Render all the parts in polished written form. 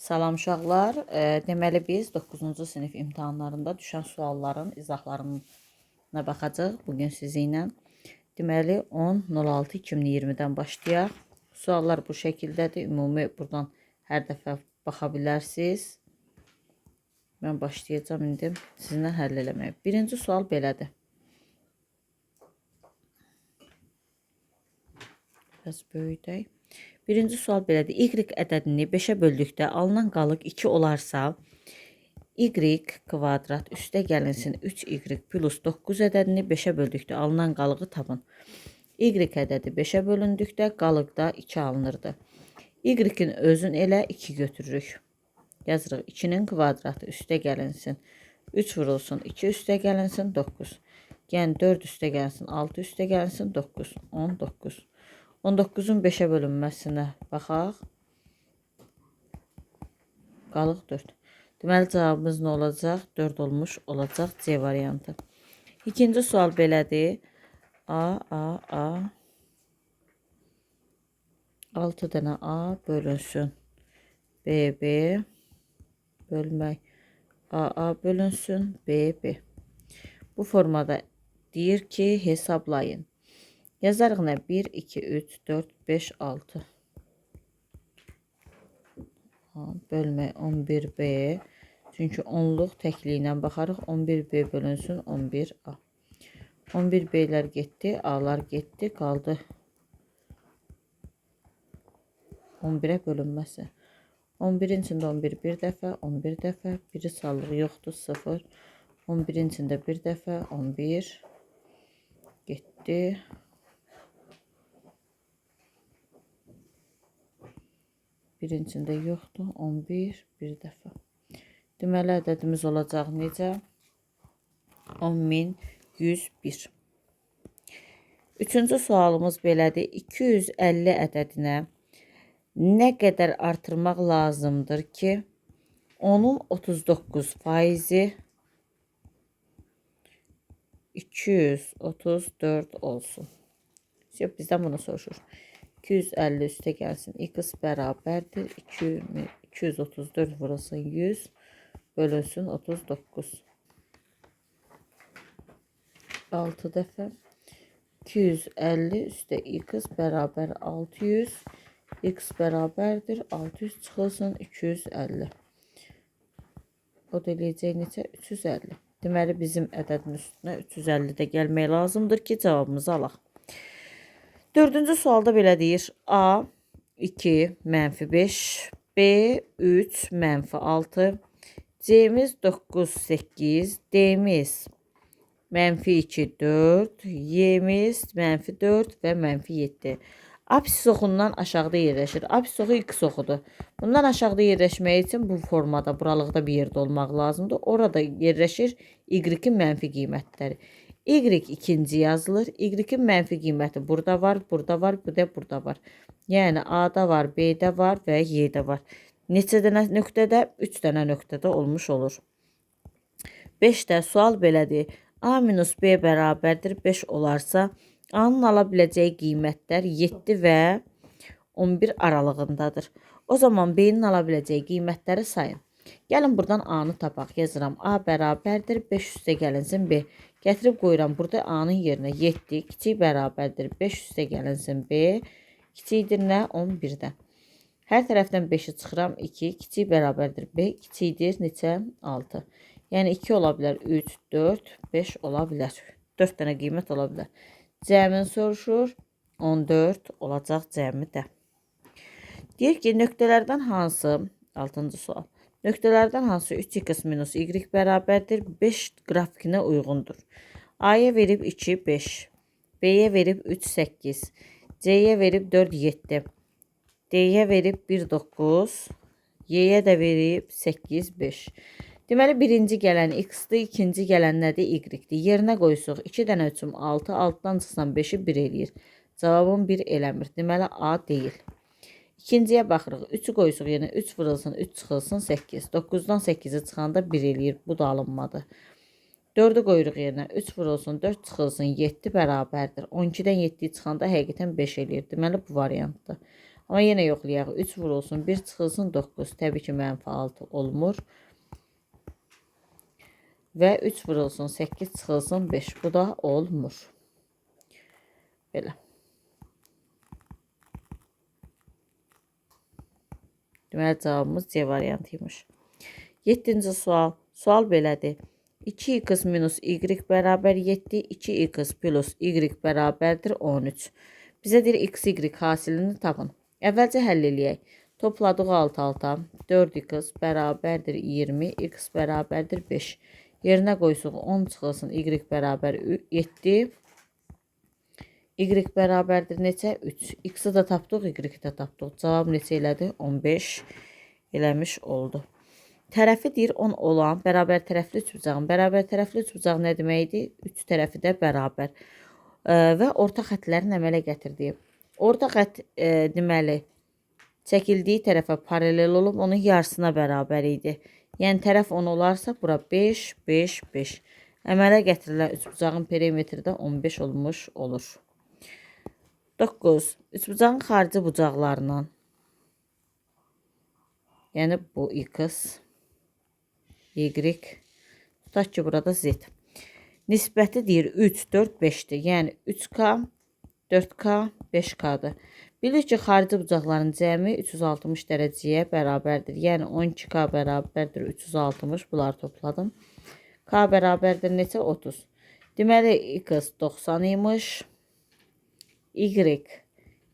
Salam uşaqlar. Deməli biz 9-cu sinif imtahanlarında düşən sualların izahlarına baxacağıq bugün sizinlə. Deməli 10.06.2020-dən başlayaq. Suallar bu şəkildədir. Ümumi buradan hər dəfə baxa bilərsiniz. Mən başlayacağım indi sizinlə həll eləməyə. Birinci sual belədir. Biraz böyüdək. Birinci sual belədir. Y ədədini 5-ə böldükdə alınan qalıq 2 olarsa, y kvadrat üstə gəlinsin 3y plus 9 ədədini 5-ə böldükdə alınan qalığı tapın. Y ədədi 5-ə bölündükdə qalıqda 2 alınırdı. Y-in özün elə 2 götürürük. Yazırıq 2-nin kvadratı üstə gəlinsin 3 vurulsun 2 üstə gəlinsin 9. Yəni 4 üstə gəlinsin 6 üstə gəlinsin 9. 19. 19-un 5-ə bölünməsinə baxaq. Qalıq 4. Deməli cavabımız nə olacaq? 4 olmuş olacaq C variantı. İkinci sual belədir. A. 6 dənə A bölünsün. B bölmək. A bölünsün. B. Bu formada deyir ki, hesablayın. Yazarıq nə? 1, 2, 3, 4, 5, 6. Bölmək 11B. Çünki onluq təkliylə baxarıq. 11B bölünsün 11A. 11B'lər getdi. A'lar getdi. Qaldı 11'ə bölünməsi. 11'in içində 11 bir dəfə. 11 dəfə. Biri sallıq yoxdur. 0. 11'in içində bir dəfə. 11 getdi. Birincində yoxdur. 11 bir dəfə. Deməli ədədimiz olacaq necə? 10.101. Üçüncü sualımız belədir. 250 ədədinə nə qədər artırmaq lazımdır ki, onun 39% 234 olsun. Bizdən bunu soruşur. 250 üstə gəlsin. X bərabərdir. 234 vurulsun 100 bölünsün 39. 6 dəfə. 250 üstə X bərabər 600. X bərabərdir. 600 çıxılsın 250. O da eləyəcək neçə? 350. Deməli bizim ədədin üstünə 350 də gəlmək lazımdır ki, cavabımızı alaq. Dördüncü sualda belə deyir. A 2 mənfi 5, B 3 mənfi 6, C'miz 9 8, D'miz mənfi 2 4, Y'miz mənfi 4 və mənfi 7. Apsis oxundan aşağıda yerləşir. Apsis oxu X oxudur. Bundan aşağıda yerləşmək üçün bu formada, buralıqda bir yerdə olmaq lazımdır. Orada yerləşir Y-in mənfi qiymətləri. Y ikinci yazılır. Y-in mənfi qiyməti burada var, burada var, bu da burada var. Yəni A-da var, B-də var və Y-də var. Neçə dənə nöqtədə? 3 dənə nöqtədə olmuş olur. 5-də sual belədir. A minus B bərabərdir 5 olarsa, A-nın ala biləcəyi qiymətlər 7 və 11 aralığındadır. O zaman B-nin ala biləcəyi qiymətləri sayın. Gəlin buradan A-nı tapaq. Yazıram. A bərabərdir 5 üstə gəlinsin B. Gətirib qoyuram. Burada A-nın yerinə 7 kiçik bərabərdir 5 üstə gəlinsin B. Kiçikdir nə? 11-dən. Hər tərəfdən 5-i çıxıram 2. Kiçik bərabərdir B. Kiçikdir neçə? 6. Yəni 2 ola bilər, 3, 4, 5 ola bilər. 4 dənə qiymət ola bilər. Cəmin soruşur. 14 olacaq cəmi də. Deyir ki, nöqtələrdən hansı? 6-cı sual. Nöqtələrdən hansı 3x minus y bərabərdir 5 qrafikinə uyğundur? A-ya verib 2, 5. B-yə verib 3, 8. C-yə verib 4, 7. D-yə verib 1, 9. Y-yə də verib 8, 5. Deməli, birinci gələn x-dir, ikinci gələn nədir? Y-dir. Yerinə qoysuq. 2 dənə 3'üm 6, 6-dan çıxsan 5'i 1 eləyir. Cavabım 1 eləmir. Deməli, A deyil. İkinciyə baxırıq. 3'ü qoysuq, yəni 3 vurulsun, 3 çıxılsın 8. 9-dan 8'i çıxanda 1 eləyir. Bu da alınmadı. 4'ü qoyuruq yerinə. 3 vurulsun, 4 çıxılsın 7 bərabərdir. 12-dən 7'yi çıxanda həqiqətən 5 eləyir. Deməli bu variantdır. Amma yenə yoxlayaq. 3 vurulsun 1 çıxılsın 9. Təbii ki mənfi 6 olmur. Və 3 vurulsun 8 çıxılsın 5. Bu da olmur. Belə. Deməli cavabımız C variantıymış. 7-ci sual. Sual belədir. 2x minus y bərabər 7, 2x plus y bərabərdir 13. Bizə deyir x, y hasilini tapın. Əvvəlcə həll eləyək. Topladıq alt-alta. 4x bərabərdir 20, x bərabərdir 5. Yerinə qoysuq 10 çıxılsın y bərabər 7. Y bərabərdir neçə? 3. X-i də tapdıq, y-i də tapdıq. Cavab neçə elədi? 15 eləmiş oldu. Tərəfi deyir 10 olan bərabər tərəfli üçbucağın. Bərabər tərəfli üçbucaq nə deməkdir? 3 tərəfi də bərabər. Və orta xətlərin əmələ gətirdiyi. Orta xət deməli çəkildiyi tərəfə paralel olub onun yarısına bərabər idi. Yəni tərəf 10 olarsa bura 5, 5, 5. Əmələ gətirilən üçbucağın perimetri də 15 olmuş olur. 9. Üçbucağın xarici bucaqlarından. Yəni bu x, y, tutaq ki burada z. Nisbəti deyir 3, 4, 5'dir. Yəni 3k, 4k, 5k'dır. Bilirik ki xarici bucaqların cəmi 360 dərəcəyə bərabərdir. Yəni 12k bərabərdir 360. Bunları topladım. K bərabərdir neçə? 30. Deməli x 90 imiş. Y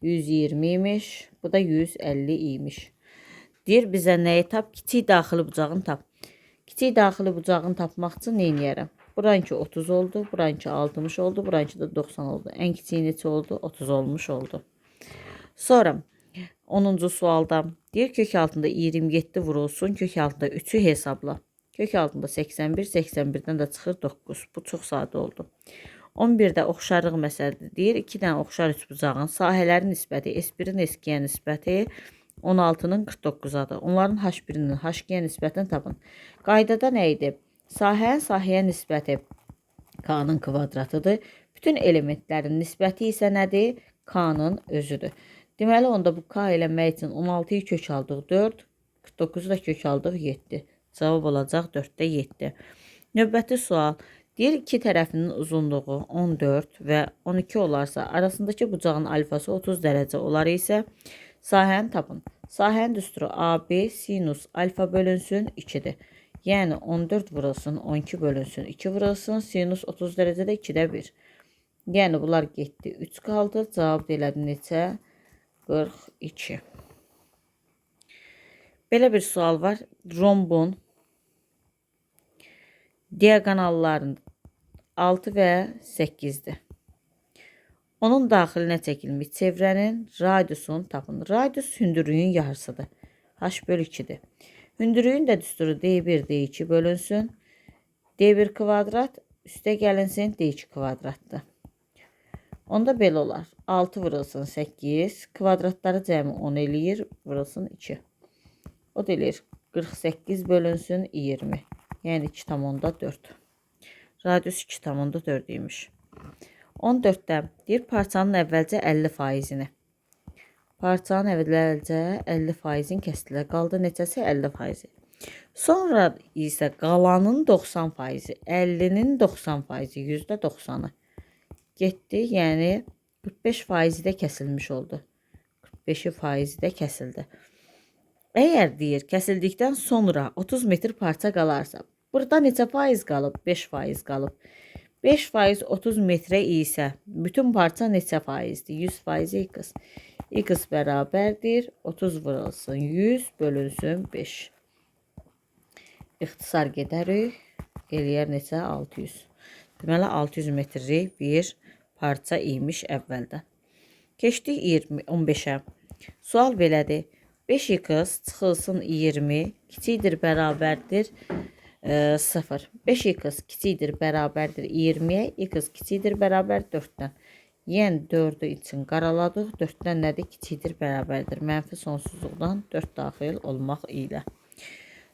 120 imiş. Bu da 150 imiş. Deyir bizə nəyi tap? Kiçik daxili bucağını tap. Kiçik daxili bucağını tapmaq üçün nə edərəm? Buranki 30 oldu, buranki 60 oldu, buranki da 90 oldu. Ən kiçiyi neçə oldu? 30 olmuş oldu. Sonra 10-cu sualda deyir kök altında 27 vurulsun, kök altında 3'ü hesabla. Kök altında 81, 81'dən də çıxır 9. Bu çox sadə oldu. 11-də oxşarlıq məsələdir. Deyir 2 dənə oxşar üçbucağın sahələrin nisbəti, S1-in S2-yə nisbəti 16'nın 49'adır. Onların H1'nin H2'yə nisbətini tapın. Qaydada nə idi? Sahəyə nisbəti K-nın kvadratıdır. Bütün elementlərin nisbəti isə nədir? K-nın özüdür. Deməli onda bu K eləmək üçün 16'yı kök aldıq 4, 49'u da kök aldıq 7. Cavab olacaq 4'də 7. Növbəti sual. Deyir iki tərəfinin uzunluğu 14 və 12 olarsa arasındakı bucağın alfası 30 dərəcə olar isə sahəni tapın. Sahənin düsturu AB sinus alfa bölünsün 2'dir. Yəni 14 vurulsun 12 bölünsün 2 vurulsun sinus 30 dərəcədə 2'də 1. Yəni bunlar getdi 3 qaldı. Cavab elədi neçə? 42. Belə bir sual var. Rombun diagonalların 6 və 8'dir. Onun daxilinə çəkilmiş çevrənin radiusunu tapın. Radius hündürlüyün yarısıdır. H bölü 2'dir. Hündürlüyün də düsturu D1, D2 bölünsün. D1 kvadrat üstə gəlinsin D2 kvadratdır. Onda belə olar. 6 vurulsun 8. Kvadratları cəmi 10 eləyir. Vurulsun 2. O da eləyir 48 bölünsün 20. Yəni 2,4. Radius 2,4 imiş. 14'də deyir parçanın əvvəlcə 50%-ni. Parçanın əvvəlcə 50%-in kəsdilə qaldı. Neçəsi? 50%. Sonra isə qalanın 90%. 50'nin 90%. %90'ı. Getdi. Yəni 45% də kəsilmiş oldu. 45% də kəsildi. Əgər deyir kəsildikdən sonra 30 metr parça qalarsa. Burada neçə faiz qalıb? 5% qalıb. 5% 30 metrə isə bütün parça neçə faizdir? 100% x. X bərabərdir 30 vurulsun 100 bölünsün 5. İxtisar gedərik. Eləyər neçə? 600. Deməli 600 metrlik bir parça imiş əvvəldə. Keçdik 15'ə. Sual belədir. 5x çıxılsın 20 kiçikdir bərabərdir 0. 5x kiçikdir bərabərdir 20'yə, x kiçikdir bərabər 4'dən. Yəni 4'ü üçün qaraladıq. 4'dən nədir? Kiçikdir bərabərdir. Mənfi sonsuzluqdan 4 daxil olmaq ilə.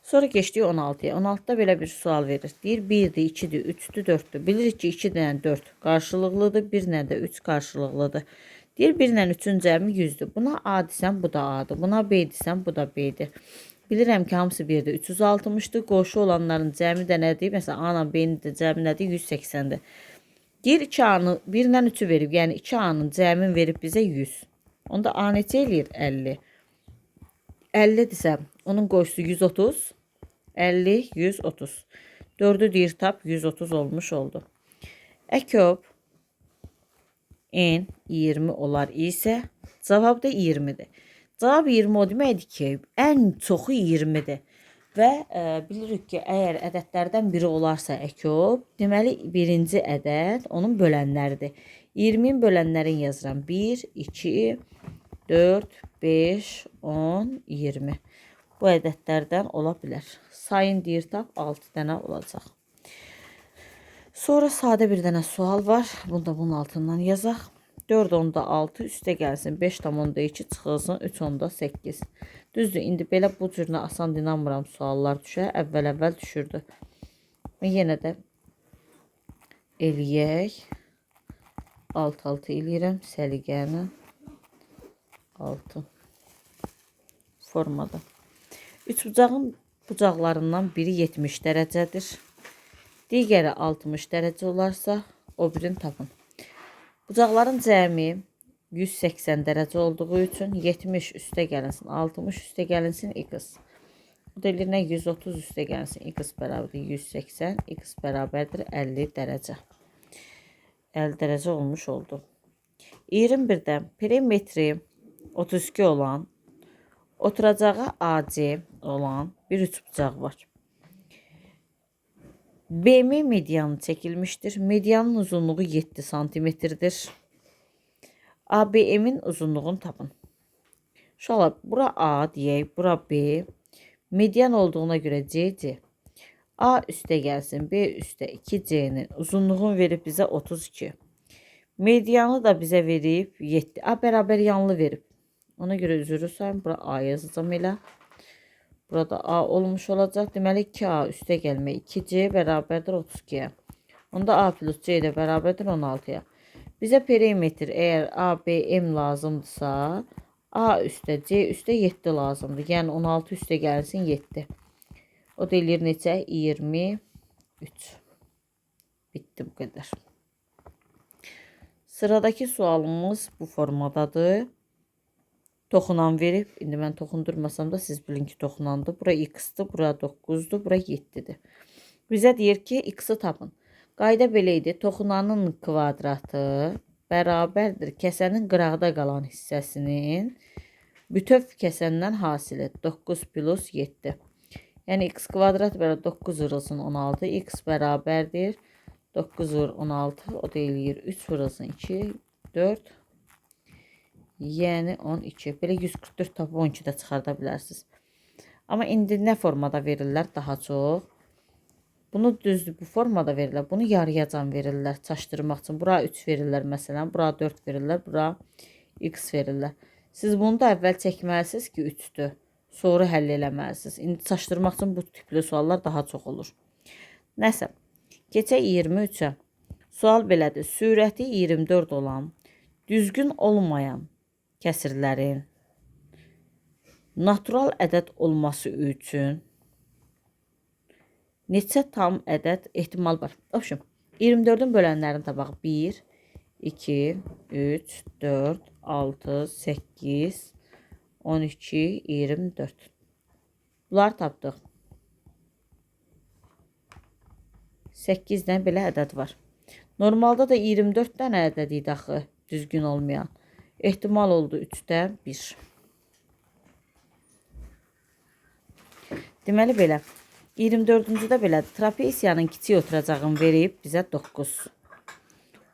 Sonra keçdik 16'ya. 16'da belə bir sual verir. Deyir 1'dir, 2'dir, 3'dür, 4'dür. Bilirik ki 2 ilə 4 qarşılıqlıdır, 1 ilə də 3 qarşılıqlıdır. Deyir 1 ilə 3-ün cəmi 100-dür. Buna A desəm, bu da A-dır. Buna B desəm, bu da B-dir. Bilirəm ki, hamısı 1-dir. 360-dır. Qoşu olanların cəmi də nədir? Məsələn, A ilə B-nin də cəmi nədir? 180-dir. Deyir 2A-nı 1 ilə 3-ü verib. Yəni 2A-nın cəmin verib bizə 100. Onda A neçə eləyir? 50. 50 desəm, onun qoşusu 130. 50, 130. 4'ü deyir tap 130 olmuş oldu. Əkob n 20 olar isə cavab da 20'dir. Cavab 20 o deməkdir ki, ən çoxu 20'dir. Və bilirik ki, əgər ədədlərdən biri olarsa əkob, deməli birinci ədəd onun bölənləridir. 20'in bölənlərini yazıram. 1, 2, 4, 5, 10, 20. Bu ədədlərdən ola bilər. Sayın deyir tap 6 dənə olacaq. Sonra sadə bir dənə sual var. Bunu da bunun altından yazaq. 4 onda 6 üstə gəlsin. 5 tam onda 2 çıxılsın. 3 onda 8. Düzdür. İndi belə bu cürünə asan dinamıram suallar düşə. Əvvəl düşürdü. Yenə də eləyək. 6 eləyirəm. Səliqəni 6 formada. Üçbucağın bucaqlarından biri 70 dərəcədir. Digəri 60 dərəcə olarsa, o birini tapın. Bucaqların cəmi 180 dərəcə olduğu üçün 70 üstə gəlinsin, 60 üstə gəlinsin x. Bu da elinə 130 üstə gəlinsin, x bərabərdir 180, x bərabərdir 50 dərəcə. 50 dərəcə olmuş oldu. 21'də perimetri 32 olan, oturacağı AC olan bir üçbucaq var. BM medianı çəkilmişdir. Medianın uzunluğu 7 santimetrdir. ABM'in uzunluğunu tapın. Uşaqlar, bura A deyək, bura B. Median olduğuna görə CC. A üstə gəlsin, B üstə 2C'nin uzunluğunu verib bizə 32. Medianı da bizə verib 7. A bərabər yanlı verib. Ona görə üzrü sayın, bura A yazacağım elə. Burada A olmuş olacaq. Deməli 2A üstə gəlmək 2C bərabərdir 32'ye. Onda A plus C də bərabərdir 16'ya. Bizə perimetr əgər ABM lazımdırsa A üstə C üstə 7 lazımdır. Yəni 16 üstə gəlsin 7. O da eləyir neçə? 23. Bitdi bu qədər. Sıradakı sualımız bu formadadır. Toxunan verib. İndi mən toxundurmasam da siz bilin ki toxunandır. Bura x-dır, bura 9'dur, bura 7'dir. Bizə deyir ki x-i tapın. Qayda belə idi. Toxunanın kvadratı bərabərdir kəsənin qıraqda qalan hissəsinin bütöv kəsəndən hasili 9 plus 7. Yəni x kvadrat bərabər 9 vurulsun 16. X bərabərdir 9 vur 16. O da eləyir 3 vurulsun 2, 4. Yəni 12. Belə 144 tapıb 12-də çıxarda bilərsiniz. Amma indi nə formada verirlər daha çox? Bunu düzdür, bu formada verirlər. Bunu yarıyacan verirlər çaşdırmaq üçün. Bura 3 verirlər məsələn. Bura 4 verirlər. Bura x verirlər. Siz bunu da əvvəl çəkməlisiniz ki 3'dür. Sonra həll eləməlisiniz. İndi çaşdırmaq üçün bu tipli suallar daha çox olur. Nəsə. Keçək 23'ə. Sual belədir. Sürəti 24 olan, düzgün olmayan kəsirlərin natural ədəd olması üçün neçə tam ədəd ehtimal var? Obşum, 24'ün bölənlərini tapaq. 1, 2, 3, 4, 6, 8, 12, 24. Bunları tapdıq. 8 dənə belə ədəd var. Normalda da 24 dənə ədəd idi axı düzgün olmayan. Ehtimal oldu 3'də 1. Deməli belə. 24-cüdə belə trapesiyanın kiçik oturacağını verib bizə 9.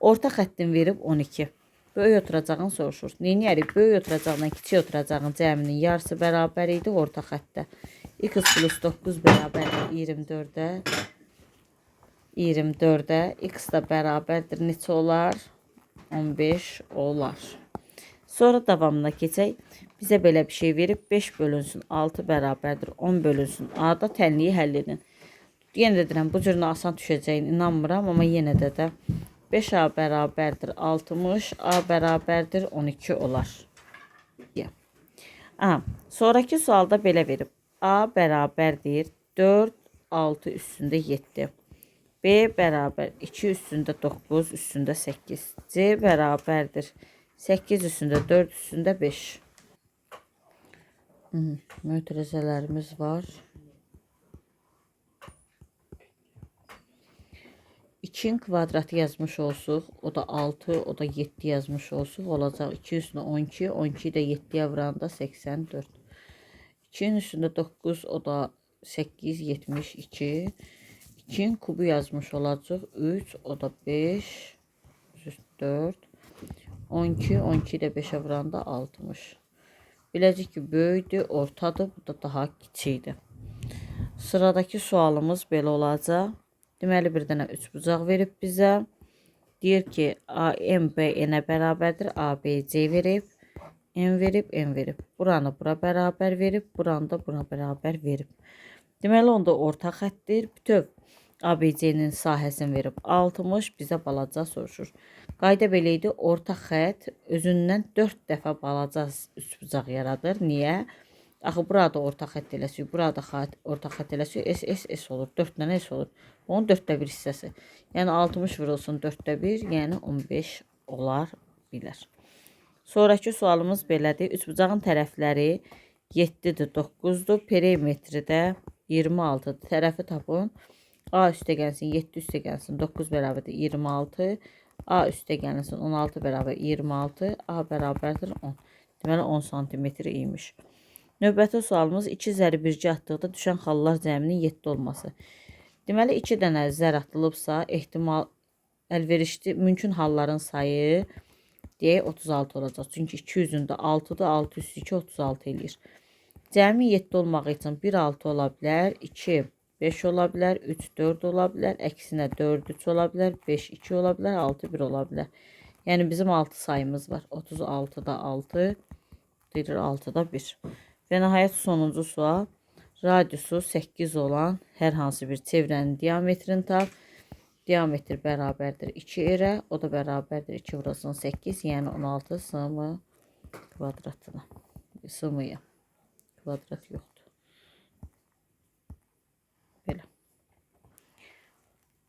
Orta xəttin verib 12. Böyük oturacağını soruşur. Neyniyərik? Böyük oturacaqla kiçik oturacağın cəminin yarısı bərabər idi orta xəttə. X plus 9 bərabərdir 24'də. 24'də x da bərabərdir neçə olar? 15 olar. Sonra davamına keçək. Bizə belə bir şey verib 5 bölünsün 6 bərabərdir 10 bölünsün A-da tənliyi həll edin. Yenə də deyirəm bu cürünə asan düşəcəyin inanmıram, amma yenə də 5A bərabərdir 60, A bərabərdir 12 olar. Sonraki sualda belə verib. A bərabərdir 4, 6 üstündə 7. B bərabər 2 üstündə 9 üstündə 8. C bərabərdir 8 üstündə 4 üstündə 5. Mötərizələrimiz var. 2'nin kvadratı yazmış olsuq, o da 6, o da 7 yazmış olsuq, olacaq 2 üstündə 12, 12'yi də 7'yə vuranda 84. 2'nin üstündə 9, o da 8, 72. 2'nin kubu yazmış olacaq 3, o da 5, 4. 12, 12'yi də 5'ə vuranda 60. Biləcək ki, böyükdür, ortadır, bu da daha kiçikdir. Sıradakı sualımız belə olacaq. Deməli, bir dənə üçbucaq verib bizə. Deyir ki, AM BN-ə bərabərdir, ABC verib, N verib, N verib. Buranı bura bərabər verib, buranı da bura bərabər verib. Deməli, onda orta xətdir. Bütöv ABC-nin sahəsini verib 60, bizə balaca soruşur. Qayda belə idi, orta xət özündən 4 dəfə balaca üçbucaq yaradır. Niyə? Axı burada orta xətt eləsi, burada orta xətt eləsi S olur. 4 dənə S olur. Onun 4də 1 hissəsi. Yəni 60 vurulsun 4də 1, yəni 15 olar bilər. Sonraki sualımız belədir. Üçbucağın tərəfləri 7-dir, 9-dur. Perimetri də 26-dır. Tərəfi tapın. A üstə gəlsin 7 üstə gəlsin 9 bərabərdir 26. A üstə gəlsin 16 bərabər 26. A bərabərdir 10. Deməli 10 cm imiş. Növbəti sualımız 2 zəri bircə atdıqda düşən xallar cəminin 7 olması. Deməli 2 dənə zər atılıbsa ehtimal əlverişli mümkün halların sayı deyək 36 olacaq. Çünki 2 üzündə 6-dır, 6 üstü 2 36 eləyir. Cəmi 7 olmaq üçün 1 6 ola bilər, 2 5 ola bilər, 3 4 ola bilər, əksinə 4 3 ola bilər, 5 2 ola bilər, 6 1 ola bilər. Yəni bizim 6 sayımız var. 36-da 6, deyir 6-da 1. Və nəhayət sonuncu sual. Radiusu 8 olan hər hansı bir çevrənin diametrini tap. Diametr bərabərdir 2 ilə, o da bərabərdir 2 vurulsun 8, yəni 16 sımı kvadratına. Sımıya. Kvadrat yox.